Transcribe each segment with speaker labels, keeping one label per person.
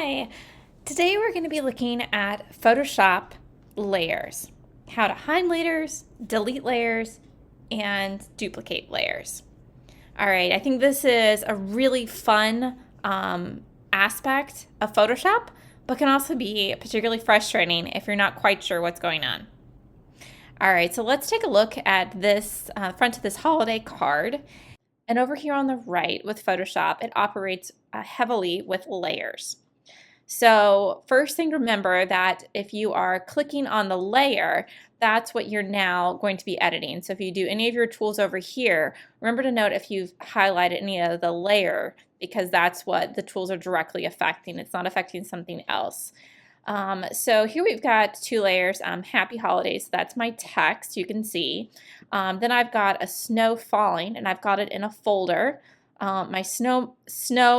Speaker 1: Hi! Today we're going to be looking at Photoshop layers, how to hide layers, delete layers, and duplicate layers. All right, I think this is a really fun aspect of Photoshop, but can also be particularly frustrating if you're not quite sure what's going on. All right, so let's take a look at this front of this holiday card. And over here on the right with Photoshop, it operates heavily with layers. So first thing to remember that if you are clicking on the layer, that's what you're now going to be editing. So if you do any of your tools over here, remember to note if you've highlighted any of the layer, because that's what the tools are directly affecting. It's not affecting something else. So here we've got two layers, Happy Holidays, that's my text, you can see. Then I've got a snow falling, and I've got it in a folder. My snow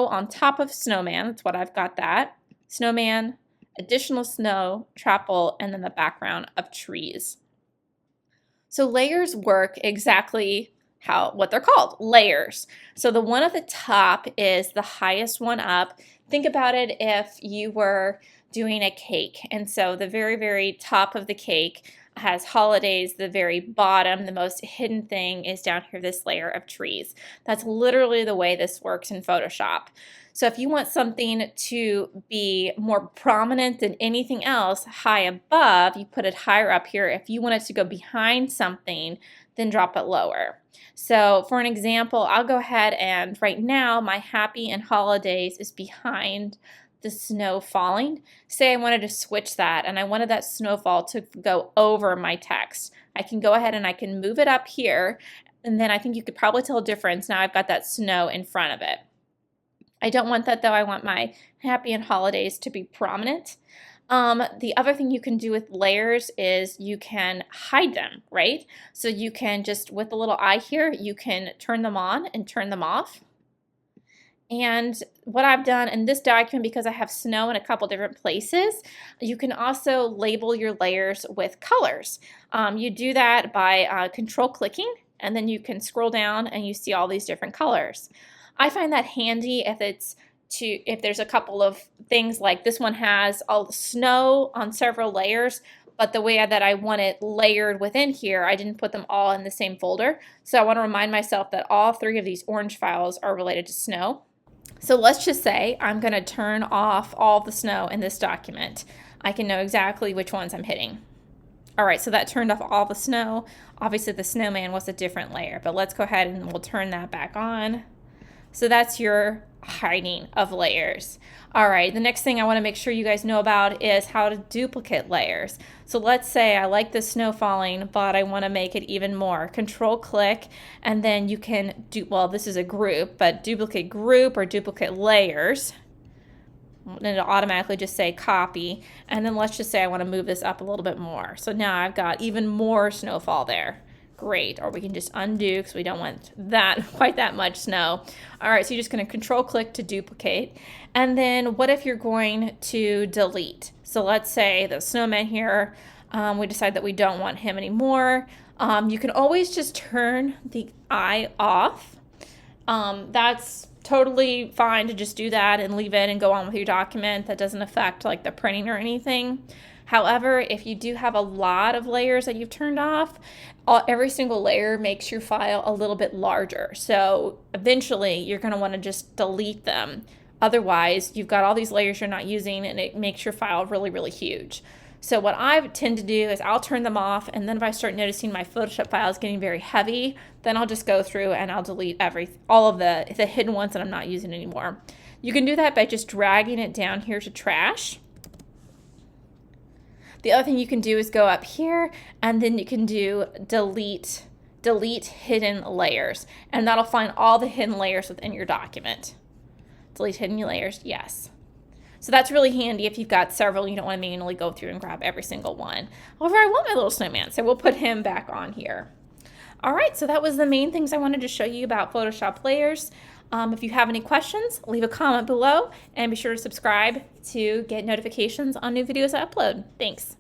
Speaker 1: on top of snowman, that's what I've got that. Snowman, additional snow, travel, and then the background of trees. So layers work exactly what they're called, layers. So the one at the top is the highest one up. Think about it if you were doing a cake. And so the very, very top of the cake has holidays. The very bottom, the most hidden thing is down here, this layer of trees. That's literally the way this works in Photoshop. So if you want something to be more prominent than anything else high above, you put it higher up here. If you want it to go behind something, then drop it lower. So for an example, I'll go ahead and right now my Happy and Holidays is behind the snow falling. Say I wanted to switch that and I wanted that snowfall to go over my text. I can go ahead and I can move it up here, and then I think you could probably tell a difference. Now I've got that snow in front of it. I don't want that though. I want my Happy and Holidays to be prominent. The other thing you can do with layers is you can hide them, right? So you can just, with the little eye here, you can turn them on and turn them off. And what I've done in this document, because I have snow in a couple different places, you can also label your layers with colors. You do that by control clicking, and then you can scroll down and you see all these different colors. I find that handy if there's a couple of things like this one has all the snow on several layers, but the way that I want it layered within here, I didn't put them all in the same folder. So I want to remind myself that all three of these orange files are related to snow. So let's just say I'm going to turn off all the snow in this document. I can know exactly which ones I'm hitting. All right, so that turned off all the snow. Obviously the snowman was a different layer, but let's go ahead and we'll turn that back on. So that's your hiding of layers. All right, the next thing I want to make sure you guys know about is how to duplicate layers. So let's say I like the snow falling, but I want to make it even more. Control click, and then you can do, well, this is a group, but duplicate group or duplicate layers. And it'll automatically just say copy. And then let's just say I want to move this up a little bit more. So now I've got even more snowfall there. Great, or we can just undo because we don't want that quite that much snow. All right, so you're just going to control click to duplicate. And then what if you're going to delete? So let's say the snowman here, we decide that we don't want him anymore. You can always just turn the eye off. That's totally fine to just do that and leave it and go on with your document. That doesn't affect like the printing or anything. However, if you do have a lot of layers that you've turned off, every single layer makes your file a little bit larger. So eventually you're going to want to just delete them. Otherwise, you've got all these layers you're not using and it makes your file really, really huge. So what I tend to do is I'll turn them off, and then if I start noticing my Photoshop file is getting very heavy, then I'll just go through and I'll delete all of the hidden ones that I'm not using anymore. You can do that by just dragging it down here to trash. The other thing you can do is go up here and then you can do delete hidden layers, and that'll find all the hidden layers within your document. Delete hidden layers, yes. So that's really handy if you've got several, you don't want to manually go through and grab every single one. However, I want my little snowman, so we'll put him back on here. All right, so that was the main things I wanted to show you about Photoshop layers. If you have any questions, leave a comment below and be sure to subscribe to get notifications on new videos I upload. Thanks.